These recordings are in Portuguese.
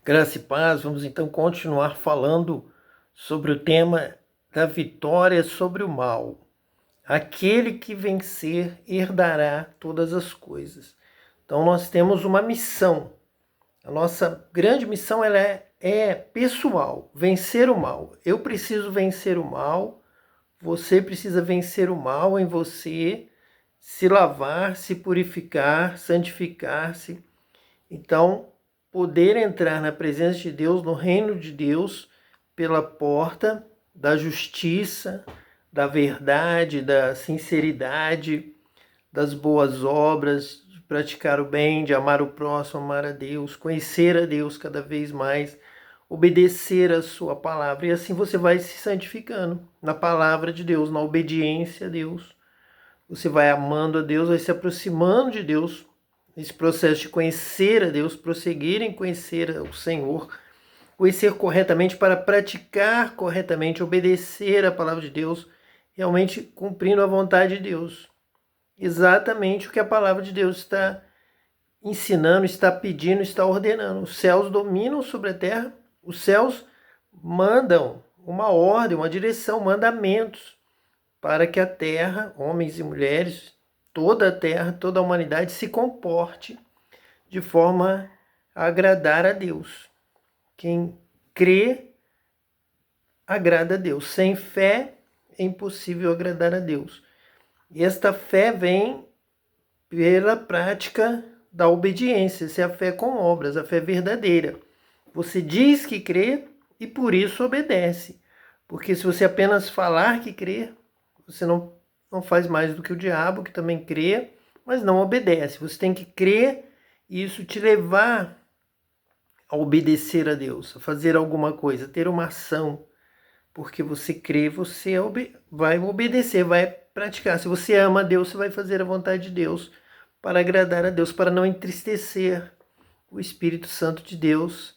Graça e paz, vamos então continuar falando sobre o tema da vitória sobre o mal. Aquele que vencer herdará todas as coisas. Então nós temos uma missão. A nossa grande missão é pessoal, vencer o mal. Eu preciso vencer o mal, você precisa vencer o mal em você, se lavar, se purificar, santificar-se. Então, poder entrar na presença de Deus, no reino de Deus, pela porta da justiça, da verdade, da sinceridade, das boas obras, de praticar o bem, de amar o próximo, amar a Deus, conhecer a Deus cada vez mais, obedecer a sua palavra. E assim você vai se santificando na palavra de Deus, na obediência a Deus. Você vai amando a Deus, vai se aproximando de Deus. Esse processo de conhecer a Deus, prosseguir em conhecer o Senhor, conhecer corretamente para praticar corretamente, obedecer a palavra de Deus, realmente cumprindo a vontade de Deus. Exatamente o que a palavra de Deus está ensinando, está pedindo, está ordenando. Os céus dominam sobre a terra, os céus mandam uma ordem, uma direção, mandamentos para que a terra, homens e mulheres, toda a terra, toda a humanidade se comporte de forma a agradar a Deus. Quem crê, agrada a Deus. Sem fé, é impossível agradar a Deus. E esta fé vem pela prática da obediência. Essa é a fé com obras, a fé verdadeira. Você diz que crê e por isso obedece. Porque se você apenas falar que crê, você não faz mais do que o diabo, que também crê, mas não obedece. Você tem que crer e isso te levar a obedecer a Deus, a fazer alguma coisa, ter uma ação. Porque você crê, você vai obedecer, vai praticar. Se você ama a Deus, você vai fazer a vontade de Deus para agradar a Deus, para não entristecer o Espírito Santo de Deus.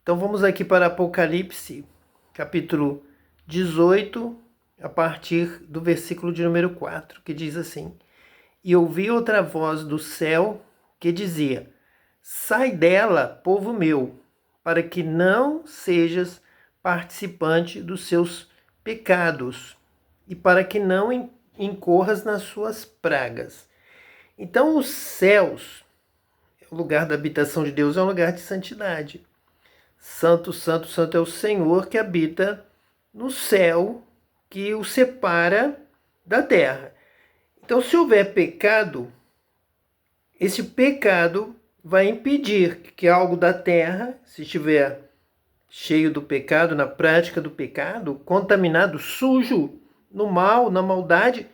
Então vamos aqui para Apocalipse, capítulo 18, a partir do versículo de número 4, que diz assim: E ouvi outra voz do céu que dizia: Sai dela, povo meu, para que não sejas participante dos seus pecados e para que não incorras nas suas pragas. Então os céus, o lugar da habitação de Deus, é um lugar de santidade. Santo, santo, santo é o Senhor que habita no céu, que o separa da terra. Então, se houver pecado, esse pecado vai impedir que algo da terra, se estiver cheio do pecado, na prática do pecado, contaminado, sujo, no mal, na maldade,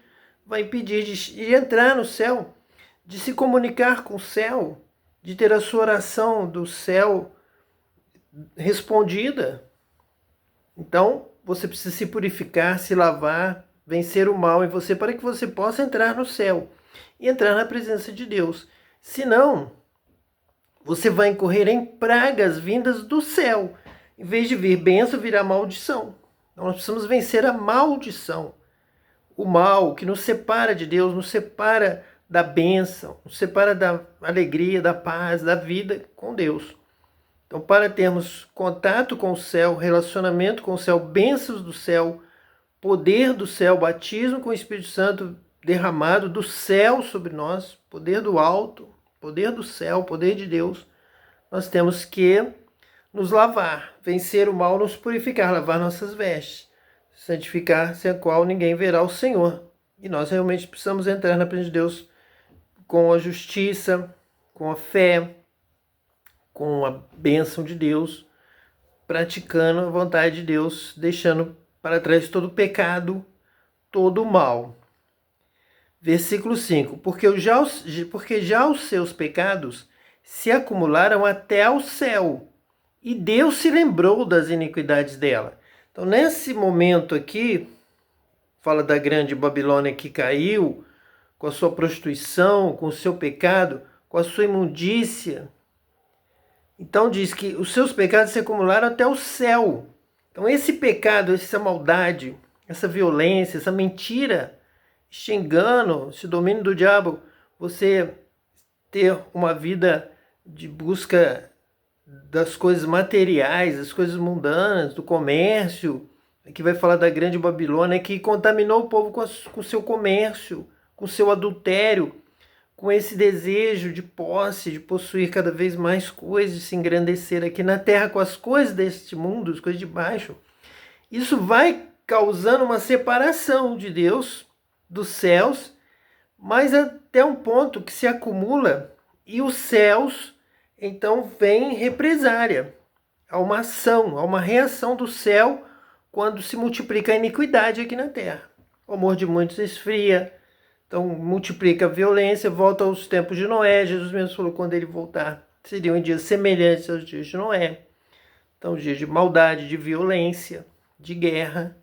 vai impedir de entrar no céu, de se comunicar com o céu, de ter a sua oração do céu respondida. Então, você precisa se purificar, se lavar, vencer o mal em você para que você possa entrar no céu e entrar na presença de Deus. Senão, você vai incorrer em pragas vindas do céu. Em vez de vir bênção, virá maldição. Então, nós precisamos vencer a maldição. O mal que nos separa de Deus, nos separa da bênção, nos separa da alegria, da paz, da vida com Deus. Então, para termos contato com o céu, relacionamento com o céu, bênçãos do céu, poder do céu, batismo com o Espírito Santo derramado do céu sobre nós, poder do alto, poder do céu, poder de Deus, nós temos que nos lavar, vencer o mal, nos purificar, lavar nossas vestes, santificar, sem a qual ninguém verá o Senhor. E nós realmente precisamos entrar na presença de Deus com a justiça, com a fé, com a bênção de Deus, praticando a vontade de Deus, deixando para trás todo o pecado, todo o mal. Versículo 5: porque já os seus pecados se acumularam até ao céu, e Deus se lembrou das iniquidades dela. Então, nesse momento aqui, fala da grande Babilônia que caiu, com a sua prostituição, com o seu pecado, com a sua imundícia. Então diz que os seus pecados se acumularam até o céu. Então esse pecado, essa maldade, essa violência, essa mentira, este engano, esse domínio do diabo, você ter uma vida de busca das coisas materiais, das coisas mundanas, do comércio. Aqui vai falar da grande Babilônia, que contaminou o povo com o seu comércio, com o seu adultério, com esse desejo de posse, de possuir cada vez mais coisas, de se engrandecer aqui na terra com as coisas deste mundo, as coisas de baixo. Isso vai causando uma separação de Deus, dos céus, mas até um ponto que se acumula e os céus, então, vem represária. Há uma ação, há uma reação do céu quando se multiplica a iniquidade aqui na terra. O amor de muitos esfria, então multiplica a violência, volta aos tempos de Noé. Jesus mesmo falou que quando ele voltar, seriam dias semelhantes aos dias de Noé. Então, dias de maldade, de violência, de guerra.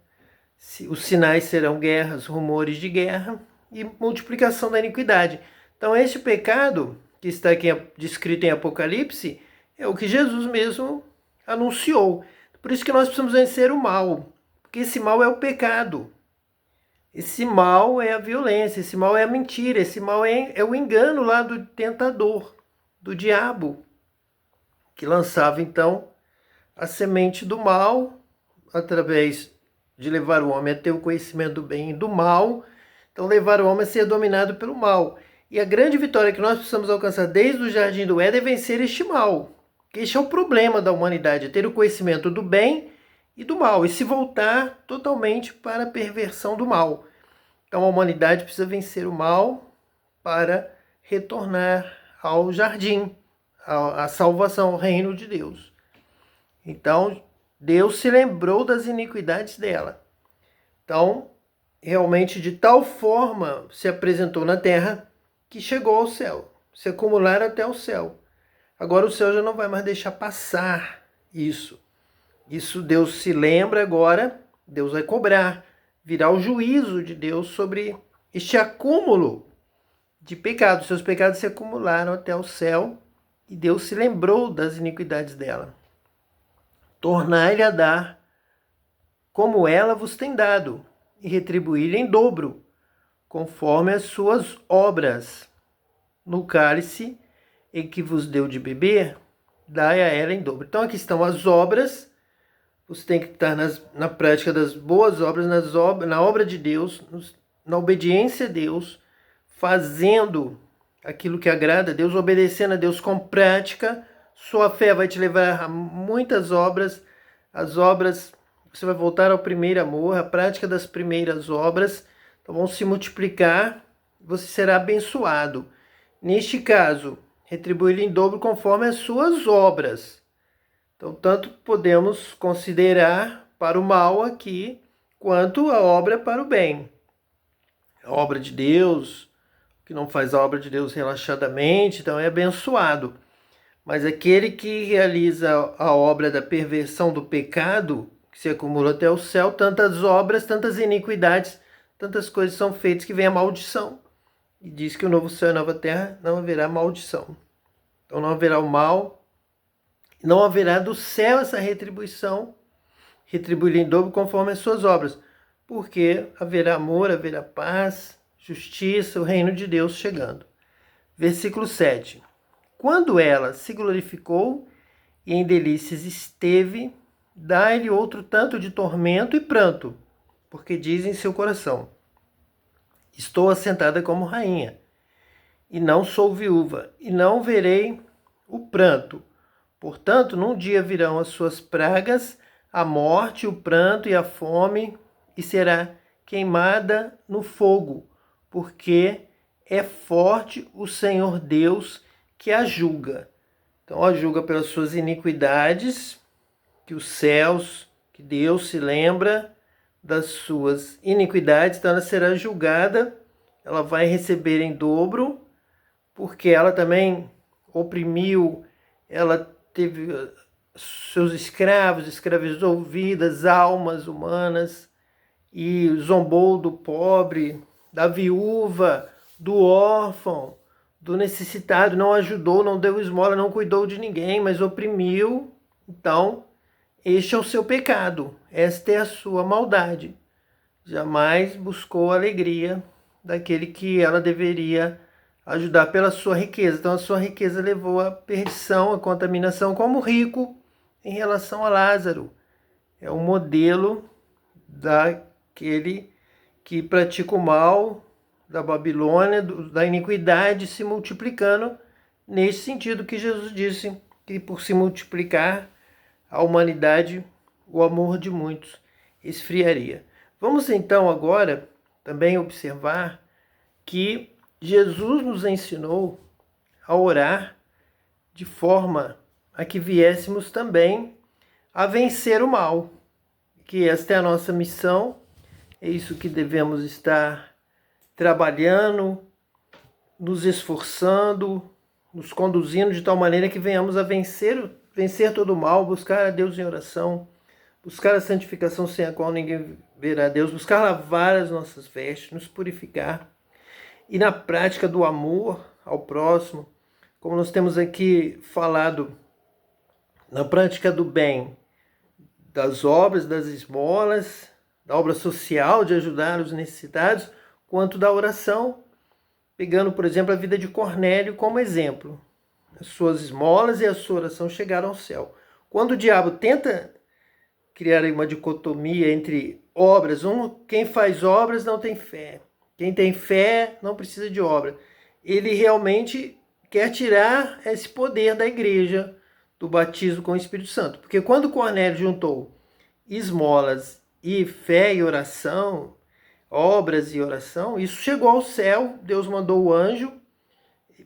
Os sinais serão guerras, rumores de guerra e multiplicação da iniquidade. Então, este pecado que está aqui descrito em Apocalipse é o que Jesus mesmo anunciou. Por isso que nós precisamos vencer o mal, porque esse mal é o pecado. Esse mal é a violência, esse mal é a mentira, esse mal é o engano lá do tentador, do diabo, que lançava então a semente do mal através de levar o homem a ter o conhecimento do bem e do mal, então levar o homem a ser dominado pelo mal. E a grande vitória que nós precisamos alcançar desde o Jardim do Éden é vencer este mal. Este é o problema da humanidade, é ter o conhecimento do bem e do mal, e se voltar totalmente para a perversão do mal. Então a humanidade precisa vencer o mal para retornar ao jardim, à salvação, ao reino de Deus. Então, Deus se lembrou das iniquidades dela. Então, realmente, de tal forma se apresentou na terra que chegou ao céu, se acumularam até o céu. Agora o céu já não vai mais deixar passar isso. Isso Deus se lembra agora, Deus vai cobrar, virá o juízo de Deus sobre este acúmulo de pecados. Seus pecados se acumularam até o céu e Deus se lembrou das iniquidades dela. Tornai-lhe a dar como ela vos tem dado, e retribuir em dobro, conforme as suas obras. No cálice em que vos deu de beber, dai a ela em dobro. Então aqui estão as obras. Você tem que estar na prática das boas obras, na obra de Deus, na obediência a Deus, fazendo aquilo que agrada a Deus, obedecendo a Deus com prática. Sua fé vai te levar a muitas obras. As obras, você vai voltar ao primeiro amor, a prática das primeiras obras, então vão se multiplicar, você será abençoado. Neste caso, retribuir em dobro conforme as suas obras. Então, tanto podemos considerar para o mal aqui, quanto a obra para o bem. A obra de Deus, que não faz a obra de Deus relaxadamente, então é abençoado. Mas aquele que realiza a obra da perversão do pecado, que se acumula até o céu, tantas obras, tantas iniquidades, tantas coisas são feitas que vem a maldição. E diz que o novo céu e a nova terra não haverá maldição. Então não haverá o mal, não haverá do céu essa retribuição, retribuir em dobro conforme as suas obras, porque haverá amor, haverá paz, justiça, o reino de Deus chegando. Versículo 7. Quando ela se glorificou e em delícias esteve, dai-lhe outro tanto de tormento e pranto, porque diz em seu coração: estou assentada como rainha, e não sou viúva, e não verei o pranto. Portanto, num dia virão as suas pragas, a morte, o pranto e a fome, e será queimada no fogo, porque é forte o Senhor Deus que a julga. Então, a julga pelas suas iniquidades, que os céus, que Deus se lembra das suas iniquidades, então ela será julgada, ela vai receber em dobro, porque ela também oprimiu, ela teve seus escravos, escravizou vidas, almas humanas, e zombou do pobre, da viúva, do órfão, do necessitado, não ajudou, não deu esmola, não cuidou de ninguém, mas oprimiu. Então, este é o seu pecado, esta é a sua maldade. Jamais buscou a alegria daquele que ela deveria ajudar pela sua riqueza. Então a sua riqueza levou à perdição, à contaminação, como o rico em relação a Lázaro. É um modelo daquele que pratica o mal, da Babilônia, da iniquidade se multiplicando, nesse sentido que Jesus disse, que por se multiplicar a humanidade, o amor de muitos esfriaria. Vamos então agora também observar que Jesus nos ensinou a orar de forma a que viéssemos também a vencer o mal, que esta é a nossa missão, é isso que devemos estar trabalhando, nos esforçando, nos conduzindo de tal maneira que venhamos a vencer todo o mal, buscar a Deus em oração, buscar a santificação sem a qual ninguém verá a Deus, buscar lavar as nossas vestes, nos purificar. E na prática do amor ao próximo, como nós temos aqui falado, na prática do bem, das obras, das esmolas, da obra social de ajudar os necessitados, quanto da oração, pegando, por exemplo, a vida de Cornélio como exemplo. As suas esmolas e a sua oração chegaram ao céu. Quando o diabo tenta criar uma dicotomia entre obras, quem faz obras não tem fé, quem tem fé não precisa de obra. Ele realmente quer tirar esse poder da igreja, do batismo com o Espírito Santo. Porque quando Cornélio juntou esmolas e fé e oração, obras e oração, isso chegou ao céu. Deus mandou o anjo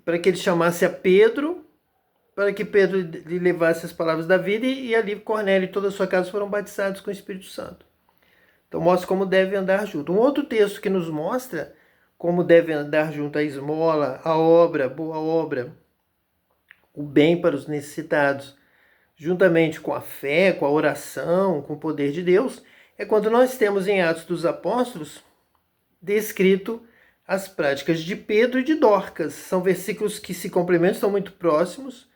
para que ele chamasse a Pedro, para que Pedro lhe levasse as palavras da vida, e ali Cornélio e toda a sua casa foram batizados com o Espírito Santo. Então mostra como deve andar junto. Um outro texto que nos mostra como deve andar junto a esmola, a obra, boa obra, o bem para os necessitados, juntamente com a fé, com a oração, com o poder de Deus, é quando nós temos em Atos dos Apóstolos descrito as práticas de Pedro e de Dorcas. São versículos que se complementam, estão muito próximos.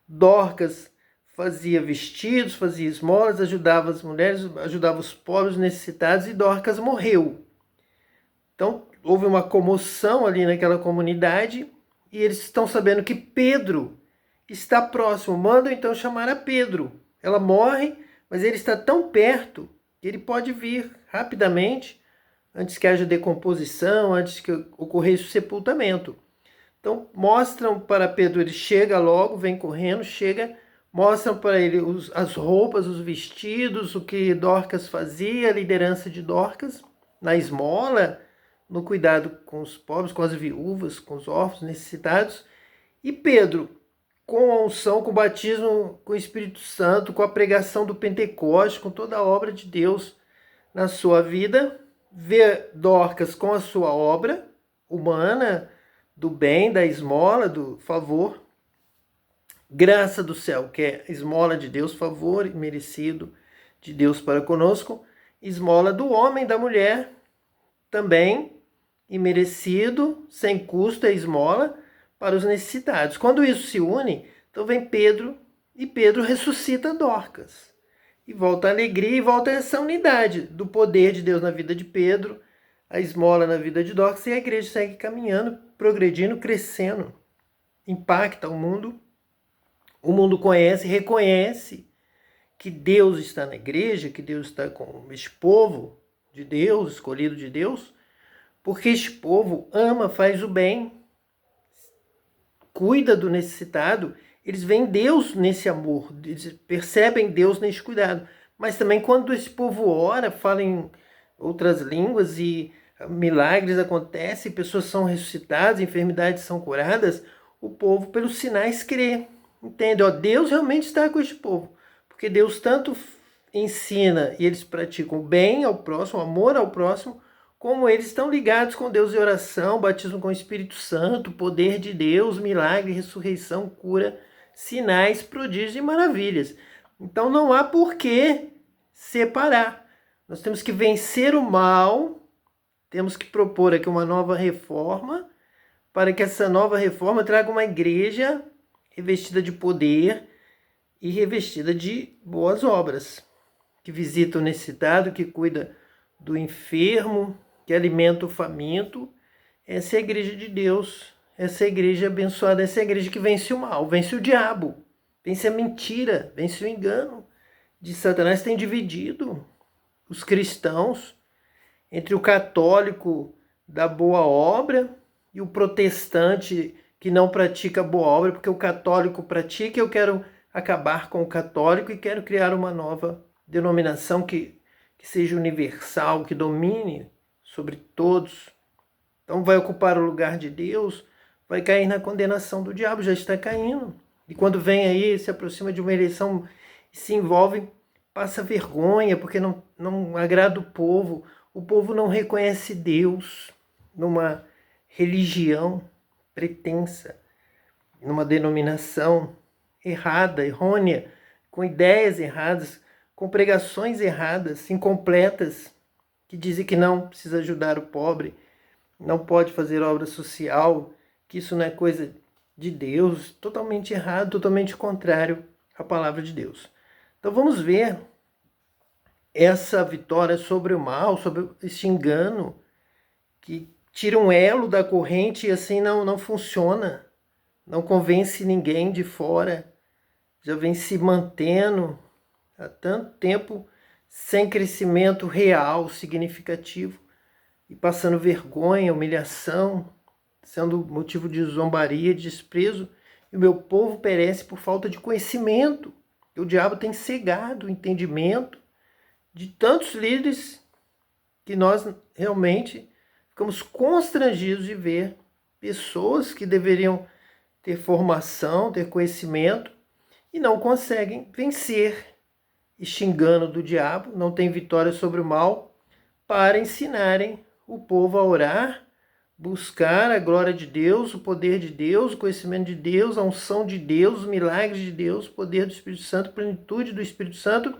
Dorcas fazia vestidos, fazia esmolas, ajudava as mulheres, ajudava os pobres necessitados, e Dorcas morreu. Então houve uma comoção ali naquela comunidade, e eles estão sabendo que Pedro está próximo. Mandam então chamar a Pedro. Ela morre, mas ele está tão perto que ele pode vir rapidamente, antes que haja decomposição, antes que ocorresse o sepultamento. Então mostram para Pedro, ele chega logo, vem correndo, chega, mostram para ele as roupas, os vestidos, o que Dorcas fazia, a liderança de Dorcas na esmola, no cuidado com os pobres, com as viúvas, com os órfãos necessitados. E Pedro, com a unção, com o batismo com o Espírito Santo, com a pregação do Pentecoste, com toda a obra de Deus na sua vida, vê Dorcas com a sua obra humana, do bem, da esmola, do favor, graça do céu, que é esmola de Deus, favor merecido de Deus para conosco, esmola do homem, da mulher, também imerecido, sem custo, é esmola para os necessitados. Quando isso se une, então vem Pedro, e Pedro ressuscita Dorcas. E volta a alegria, e volta essa unidade do poder de Deus na vida de Pedro, a esmola na vida de Dorcas, e a igreja segue caminhando, progredindo, crescendo, impacta o mundo. O mundo conhece, reconhece que Deus está na igreja, que Deus está com este povo de Deus, escolhido de Deus, porque este povo ama, faz o bem, cuida do necessitado. Eles veem Deus nesse amor, eles percebem Deus nesse cuidado. Mas também quando esse povo ora, fala em outras línguas e milagres acontecem, pessoas são ressuscitadas, enfermidades são curadas, o povo pelos sinais crê. Entende? Ó, Deus realmente está com este povo, porque Deus tanto ensina e eles praticam o bem ao próximo, o amor ao próximo, como eles estão ligados com Deus em oração, batismo com o Espírito Santo, poder de Deus, milagre, ressurreição, cura, sinais, prodígios e maravilhas. Então não há por que separar. Nós temos que vencer o mal, temos que propor aqui uma nova reforma, para que essa nova reforma traga uma igreja revestida de poder e revestida de boas obras, que visita o necessitado, que cuida do enfermo, que alimenta o faminto. Essa é a igreja de Deus, essa igreja abençoada, essa igreja que vence o mal, vence o diabo, vence a mentira, vence o engano de Satanás. Tem dividido os cristãos entre o católico da boa obra e o protestante que não pratica boa obra, porque o católico pratica. Eu quero acabar com o católico e quero criar uma nova denominação que seja universal, que domine sobre todos. Então vai ocupar o lugar de Deus, vai cair na condenação do diabo, já está caindo. E quando vem aí, se aproxima de uma eleição e se envolve, passa vergonha, porque não agrada o povo não reconhece Deus numa religião pretensa, numa denominação errada, errônea, com ideias erradas, com pregações erradas, incompletas, que dizem que não precisa ajudar o pobre, não pode fazer obra social, que isso não é coisa de Deus, totalmente errado, totalmente contrário à palavra de Deus. Então vamos ver essa vitória sobre o mal, sobre esse engano, que tira um elo da corrente e assim não funciona, não convence ninguém de fora, já vem se mantendo há tanto tempo sem crescimento real, significativo, e passando vergonha, humilhação, sendo motivo de zombaria, de desprezo, e o meu povo perece por falta de conhecimento. O diabo tem cegado o entendimento de tantos líderes que nós realmente ficamos constrangidos de ver pessoas que deveriam ter formação, ter conhecimento, e não conseguem vencer este engano do diabo, não tem vitória sobre o mal, para ensinarem o povo a orar, buscar a glória de Deus, o poder de Deus, o conhecimento de Deus, a unção de Deus, os milagres de Deus, o poder do Espírito Santo, a plenitude do Espírito Santo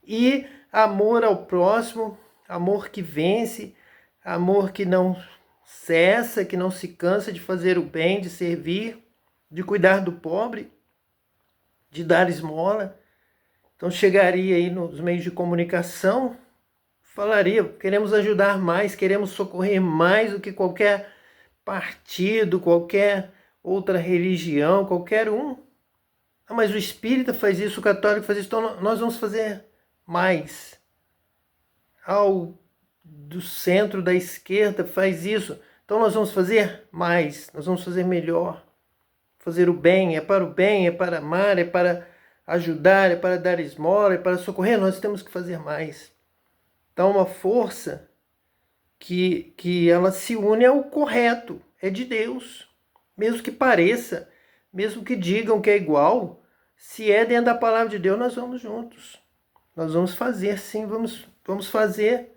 e amor ao próximo, amor que vence, amor que não cessa, que não se cansa de fazer o bem, de servir, de cuidar do pobre, de dar esmola. Então chegaria aí nos meios de comunicação, falaria, queremos ajudar mais, queremos socorrer mais do que qualquer partido, qualquer outra religião, qualquer um. Ah, mas o espírita faz isso, o católico faz isso, então nós vamos fazer mais. Do centro, da esquerda faz isso, então nós vamos fazer mais, nós vamos fazer melhor. Fazer o bem, é para amar, é para ajudar, é para dar esmola, é para socorrer, nós temos que fazer mais. Então uma força que ela se une ao correto, é de Deus. Mesmo que pareça, mesmo que digam que é igual, se é dentro da palavra de Deus, nós vamos juntos. Nós vamos fazer sim, vamos fazer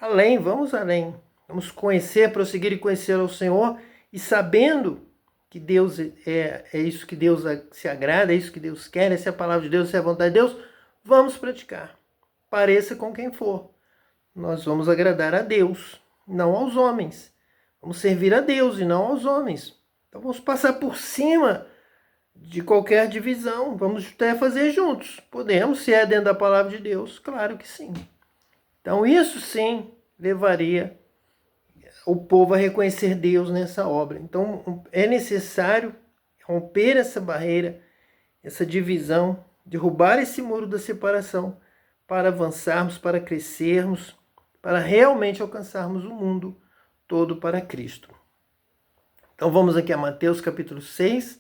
além, vamos além. Vamos conhecer, prosseguir e conhecer ao Senhor, e sabendo que Deus é isso que Deus se agrada, é isso que Deus quer, essa é a palavra de Deus, essa é a vontade de Deus, vamos praticar. Pareça com quem for. Nós vamos agradar a Deus, não aos homens. Vamos servir a Deus e não aos homens. Então vamos passar por cima de qualquer divisão. Vamos até fazer juntos. Podemos, se é dentro da palavra de Deus, claro que sim. Então isso sim levaria o povo a reconhecer Deus nessa obra. Então é necessário romper essa barreira, essa divisão, derrubar esse muro da separação para avançarmos, para crescermos, para realmente alcançarmos o mundo todo para Cristo. Então vamos aqui a Mateus capítulo 6,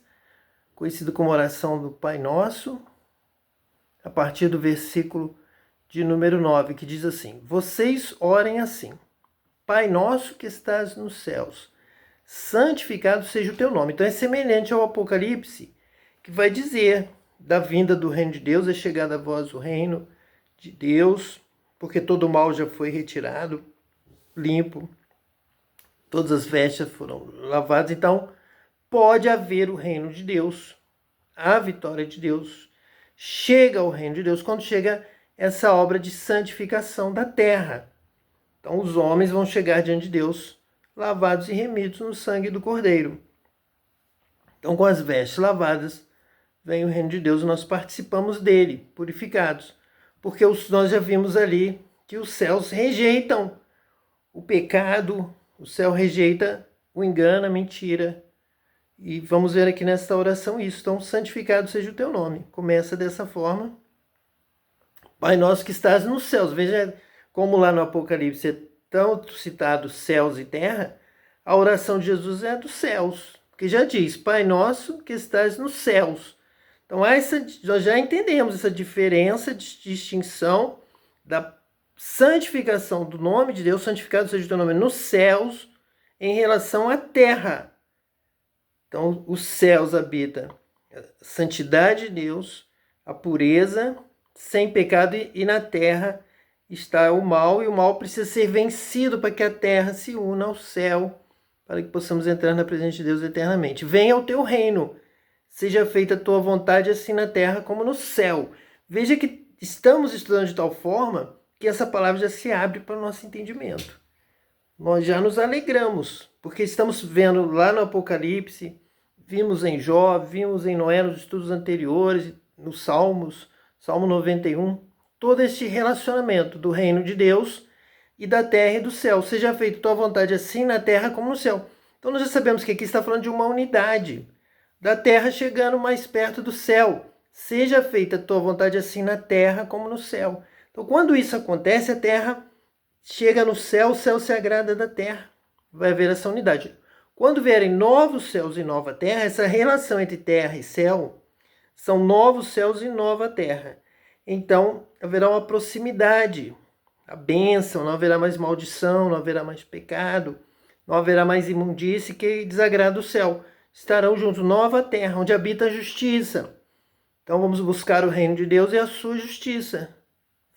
conhecido como oração do Pai Nosso, a partir do versículo de número 9, que diz assim: vocês orem assim: Pai nosso que estás nos céus, santificado seja o teu nome. Então é semelhante ao Apocalipse, que vai dizer da vinda do reino de Deus, é chegada a vós o reino de Deus, porque todo o mal já foi retirado, limpo, todas as vestes foram lavadas. Então pode haver o reino de Deus, a vitória de Deus. Chega ao reino de Deus quando chega essa obra de santificação da terra. Então os homens vão chegar diante de Deus lavados e remidos no sangue do Cordeiro. Então com as vestes lavadas vem o reino de Deus e nós participamos dele, purificados. Porque nós já vimos ali que os céus rejeitam o pecado, o céu rejeita o engano, a mentira, E vamos ver aqui nesta oração isso. Então, santificado seja o teu nome. Começa dessa forma. Pai nosso que estás nos céus. Veja como lá no Apocalipse é tão citado céus e terra. A oração de Jesus é dos céus. Que já diz, Pai nosso que estás nos céus. Então, nós já entendemos essa diferença de distinção da santificação do nome de Deus, santificado seja o teu nome, nos céus, em relação à terra. Então, os céus habitam a santidade de Deus, a pureza, sem pecado, e na terra está o mal, e o mal precisa ser vencido para que a terra se una ao céu, para que possamos entrar na presença de Deus eternamente. Venha o teu reino, seja feita a tua vontade, assim na terra como no céu. Veja que estamos estudando de tal forma que essa palavra já se abre para o nosso entendimento. Nós já nos alegramos, porque estamos vendo lá no Apocalipse, vimos em Jó, vimos em Noé nos estudos anteriores, nos Salmos, Salmo 91, todo este relacionamento do reino de Deus e da terra e do céu. Seja feita a tua vontade assim na terra como no céu. Então nós já sabemos que aqui está falando de uma unidade, da terra chegando mais perto do céu. Seja feita a tua vontade assim na terra como no céu. Então quando isso acontece, a terra chega no céu, o céu se agrada da terra. Vai haver essa unidade. Quando vierem novos céus e nova terra, essa relação entre terra e céu são novos céus e nova terra. Então haverá uma proximidade, a bênção, não haverá mais maldição, não haverá mais pecado, não haverá mais imundície que desagrada o céu. Estarão juntos, nova terra, onde habita a justiça. Então vamos buscar o reino de Deus e a sua justiça.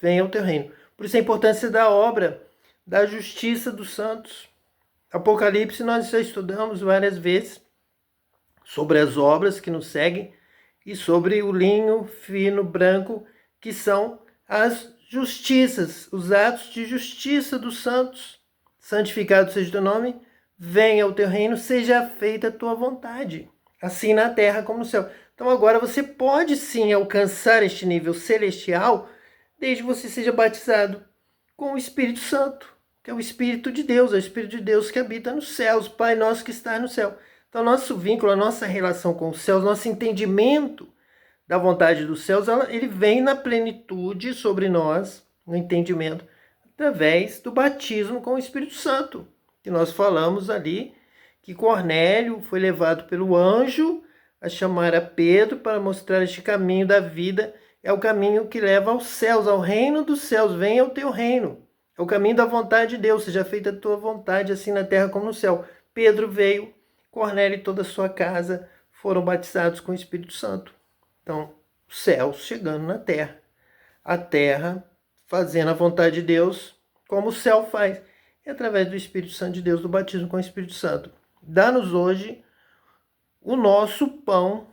Venha o teu reino. Por isso a importância da obra, da justiça dos santos. Apocalipse nós já estudamos várias vezes sobre as obras que nos seguem e sobre o linho fino branco, que são as justiças, os atos de justiça dos santos. Santificado seja o teu nome, venha o teu reino, seja feita a tua vontade, assim na terra como no céu. Então agora você pode sim alcançar este nível celestial, desde que você seja batizado com o Espírito Santo, que é o Espírito de Deus, é o Espírito de Deus que habita nos céus, Pai nosso que está no céu. Então nosso vínculo, a nossa relação com os céus, nosso entendimento da vontade dos céus, ele vem na plenitude sobre nós, no entendimento, através do batismo com o Espírito Santo, que nós falamos ali, que Cornélio foi levado pelo anjo a chamar a Pedro para mostrar este caminho da vida. É o caminho que leva aos céus, ao reino dos céus. Venha o teu reino. É o caminho da vontade de Deus. Seja feita a tua vontade, assim na terra como no céu. Pedro veio, Cornélio e toda a sua casa foram batizados com o Espírito Santo. Então, os céus chegando na terra. A terra fazendo a vontade de Deus, como o céu faz. É através do Espírito Santo de Deus, do batismo com o Espírito Santo. Dá-nos hoje o nosso pão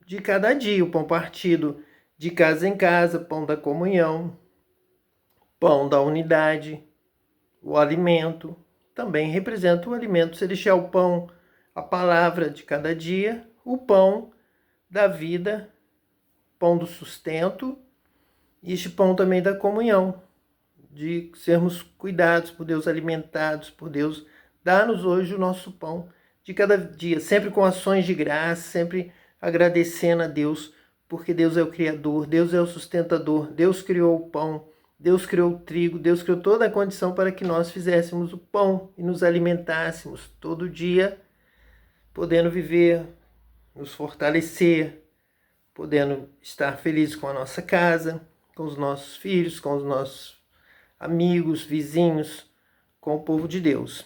de cada dia, o pão partido de casa em casa, pão da comunhão, pão da unidade, o alimento. Também representa o alimento celestial, o pão, a palavra de cada dia, o pão da vida, pão do sustento, e este pão também da comunhão, de sermos cuidados por Deus, alimentados por Deus. Dá-nos hoje o nosso pão de cada dia, sempre com ações de graça, sempre agradecendo a Deus, porque Deus é o Criador, Deus é o sustentador, Deus criou o pão, Deus criou o trigo, Deus criou toda a condição para que nós fizéssemos o pão e nos alimentássemos todo dia, podendo viver, nos fortalecer, podendo estar felizes com a nossa casa, com os nossos filhos, com os nossos amigos, vizinhos, com o povo de Deus.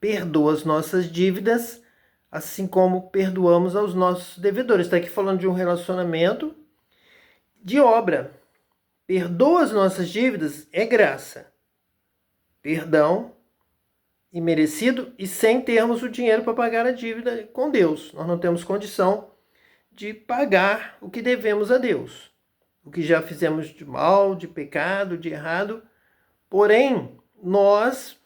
Perdoa as nossas dívidas, assim como perdoamos aos nossos devedores. Está aqui falando de um relacionamento de obra. Perdoa as nossas dívidas é graça. Perdão imerecido e sem termos o dinheiro para pagar a dívida com Deus. Nós não temos condição de pagar o que devemos a Deus. O que já fizemos de mal, de pecado, de errado. Porém, nós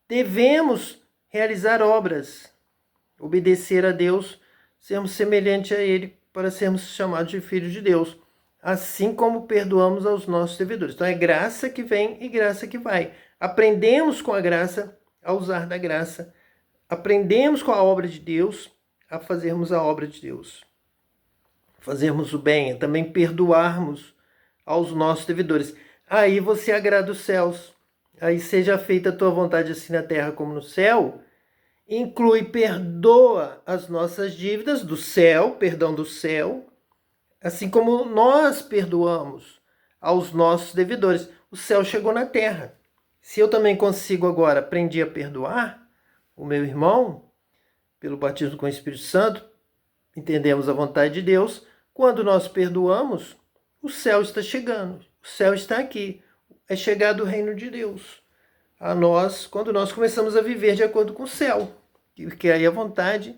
devemos realizar obras, obedecer a Deus, sermos semelhantes a Ele para sermos chamados de filhos de Deus, assim como perdoamos aos nossos devedores. Então é graça que vem e graça que vai. Aprendemos com a graça a usar da graça, aprendemos com a obra de Deus a fazermos a obra de Deus, fazermos o bem, também perdoarmos aos nossos devedores. Aí você agrada os céus. Aí seja feita a tua vontade assim na terra como no céu. Inclui, perdoa as nossas dívidas do céu, perdão do céu, assim como nós perdoamos aos nossos devedores. O céu chegou na terra. Se eu também consigo agora, aprendi a perdoar o meu irmão, pelo batismo com o Espírito Santo, entendemos a vontade de Deus. Quando nós perdoamos, o céu está chegando. O céu está aqui. É chegado o reino de Deus a nós, quando nós começamos a viver de acordo com o céu. Porque aí a vontade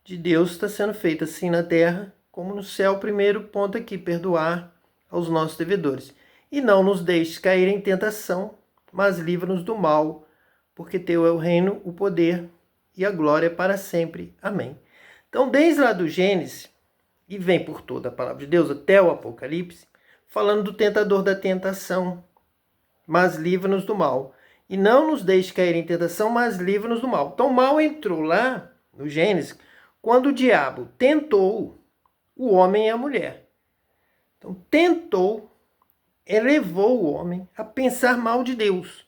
de Deus está sendo feita assim na terra, como no céu. Primeiro ponto aqui, perdoar aos nossos devedores. E não nos deixes cair em tentação, mas livra-nos do mal, porque teu é o reino, o poder e a glória para sempre. Amém. Então, desde lá do Gênesis, e vem por toda a palavra de Deus, até o Apocalipse, falando do tentador da tentação, mas livra-nos do mal. E não nos deixe cair em tentação, mas livra-nos do mal. Então, o mal entrou lá, no Gênesis, quando o diabo tentou o homem e a mulher. Então, tentou, elevou o homem a pensar mal de Deus,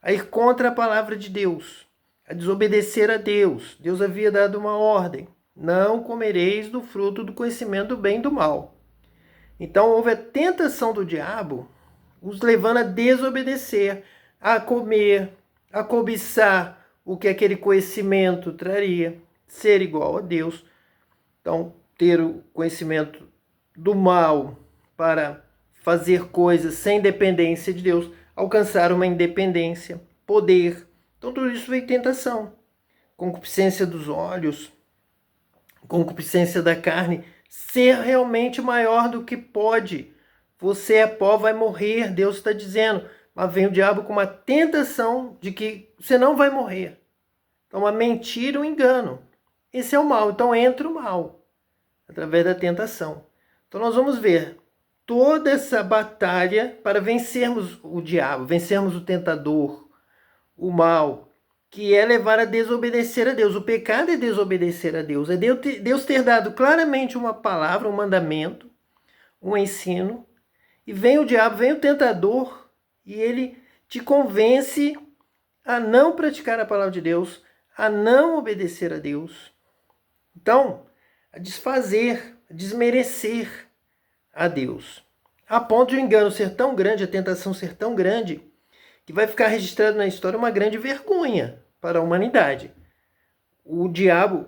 a ir contra a palavra de Deus, a desobedecer a Deus. Deus havia dado uma ordem: não comereis do fruto do conhecimento do bem e do mal. Então houve a tentação do diabo, os levando a desobedecer, a comer, a cobiçar o que aquele conhecimento traria, ser igual a Deus. Então, ter o conhecimento do mal para fazer coisas sem dependência de Deus, alcançar uma independência, poder. Então, tudo isso veio tentação. Concupiscência dos olhos, concupiscência da carne, ser realmente maior do que pode. Você é pó, vai morrer, Deus está dizendo. Mas vem o diabo com uma tentação de que você não vai morrer. Então, uma mentira, um engano. Esse é o mal. Então, entra o mal, através da tentação. Então, nós vamos ver toda essa batalha para vencermos o diabo, vencermos o tentador, o mal, que é levar a desobedecer a Deus. O pecado é desobedecer a Deus. É Deus ter dado claramente uma palavra, um mandamento, um ensino, e vem o diabo, vem o tentador, e ele te convence a não praticar a palavra de Deus, a não obedecer a Deus. Então, a desfazer, a desmerecer a Deus. A ponto de o engano ser tão grande, a tentação ser tão grande, que vai ficar registrado na história uma grande vergonha para a humanidade. O diabo,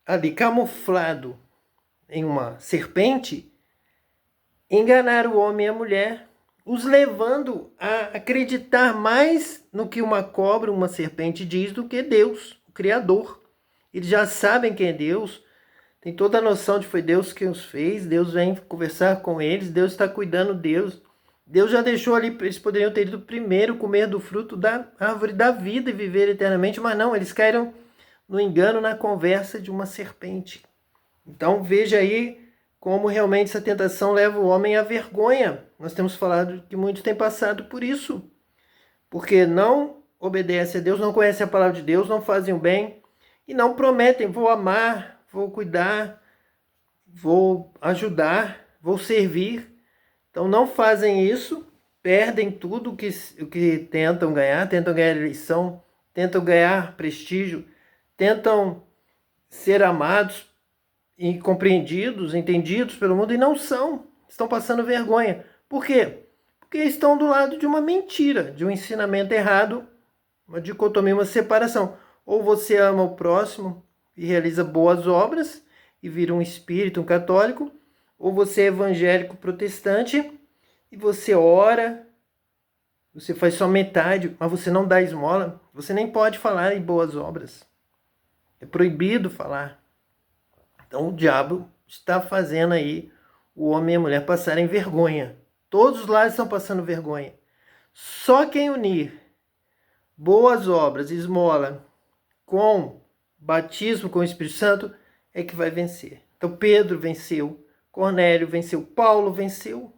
ali camuflado em uma serpente, enganar o homem e a mulher, os levando a acreditar mais no que uma cobra, uma serpente diz, do que Deus, o Criador. Eles já sabem quem é Deus, tem toda a noção de que foi Deus quem os fez, Deus vem conversar com eles, Deus está cuidando deles. Deus já deixou ali, eles poderiam ter ido primeiro comer do fruto da árvore da vida e viver eternamente, mas não, eles caíram no engano, na conversa de uma serpente. Então veja aí como realmente essa tentação leva o homem à vergonha. Nós temos falado que muitos têm passado por isso, porque não obedecem a Deus, não conhecem a palavra de Deus, não fazem o bem e não prometem: vou amar, vou cuidar, vou ajudar, vou servir. Então não fazem isso, perdem tudo o que tentam ganhar eleição, tentam ganhar prestígio, tentam ser amados e compreendidos, entendidos pelo mundo, e não são. Estão passando vergonha. Por quê? Porque estão do lado de uma mentira, de um ensinamento errado, uma dicotomia, uma separação. Ou você ama o próximo e realiza boas obras e vira um espírito, um católico, ou você é evangélico protestante e você ora, você faz só metade, mas você não dá esmola, você nem pode falar em boas obras. É proibido falar. Então o diabo está fazendo aí o homem e a mulher passarem vergonha. Todos lá estão passando vergonha. Só quem unir boas obras, esmola, com batismo com o Espírito Santo é que vai vencer. Então Pedro venceu, Cornélio venceu, Paulo venceu,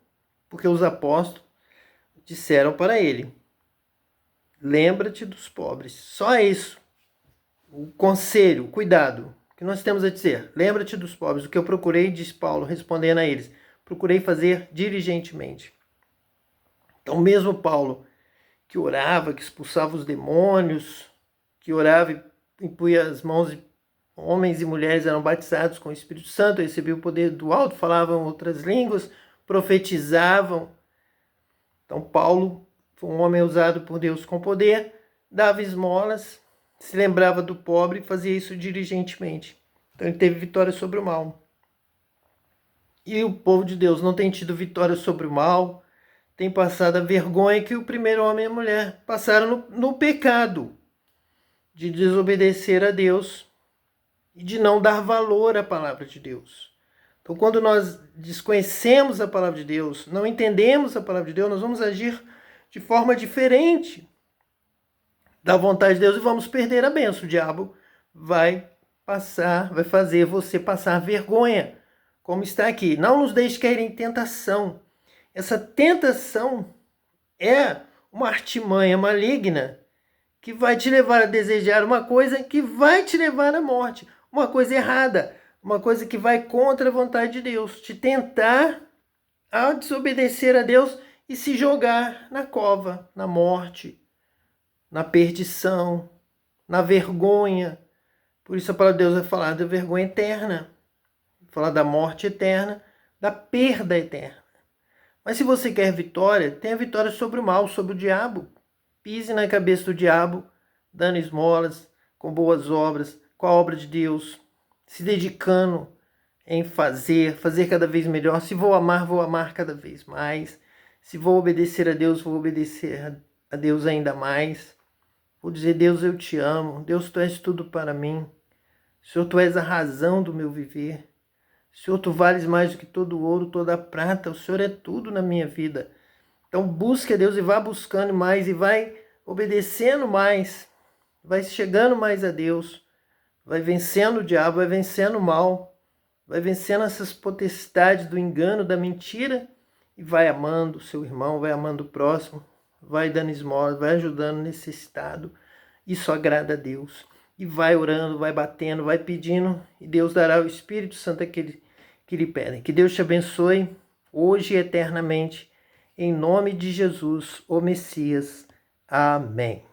porque os apóstolos disseram para ele: lembra-te dos pobres. Só isso. O conselho, o cuidado que nós temos a dizer? Lembra-te dos pobres, o que eu procurei, diz Paulo, respondendo a eles, procurei fazer diligentemente. Então, mesmo Paulo, que orava, que expulsava os demônios, que orava e impunha as mãos, e homens e mulheres eram batizados com o Espírito Santo, recebiam o poder do alto, falavam outras línguas, profetizavam. Então, Paulo foi um homem usado por Deus com poder, dava esmolas, se lembrava do pobre e fazia isso diligentemente. Então, ele teve vitória sobre o mal. E o povo de Deus não tem tido vitória sobre o mal, tem passado a vergonha que o primeiro homem e a mulher passaram no pecado de desobedecer a Deus e de não dar valor à palavra de Deus. Então, quando nós desconhecemos a palavra de Deus, não entendemos a palavra de Deus, nós vamos agir de forma diferente da vontade de Deus e vamos perder a bênção. O diabo vai fazer você passar vergonha, como está aqui. Não nos deixe cair em tentação. Essa tentação é uma artimanha maligna que vai te levar a desejar uma coisa que vai te levar à morte, uma coisa errada, uma coisa que vai contra a vontade de Deus, te tentar a desobedecer a Deus e se jogar na cova, na morte, na perdição, na vergonha. Por isso a palavra de Deus vai falar da vergonha eterna, vai falar da morte eterna, da perda eterna. Mas se você quer vitória, tenha vitória sobre o mal, sobre o diabo. Pise na cabeça do diabo, dando esmolas, com boas obras, com a obra de Deus, se dedicando em fazer cada vez melhor. Se vou amar cada vez mais. Se vou obedecer a Deus, vou obedecer a Deus ainda mais. Vou dizer, Deus, eu te amo. Deus, tu és tudo para mim. Senhor, tu és a razão do meu viver. Senhor, tu vales mais do que todo o ouro, toda a prata. O Senhor é tudo na minha vida. Então busque a Deus e vá buscando mais e vai obedecendo mais. Vai chegando mais a Deus. Vai vencendo o diabo, vai vencendo o mal. Vai vencendo essas potestades do engano, da mentira. E vai amando o seu irmão, vai amando o próximo. Vai dando esmola, vai ajudando o necessitado. Isso agrada a Deus. E vai orando, vai batendo, vai pedindo. E Deus dará o Espírito Santo àquele que lhe pedem. Que Deus te abençoe hoje e eternamente. Em nome de Jesus, o Messias. Amém.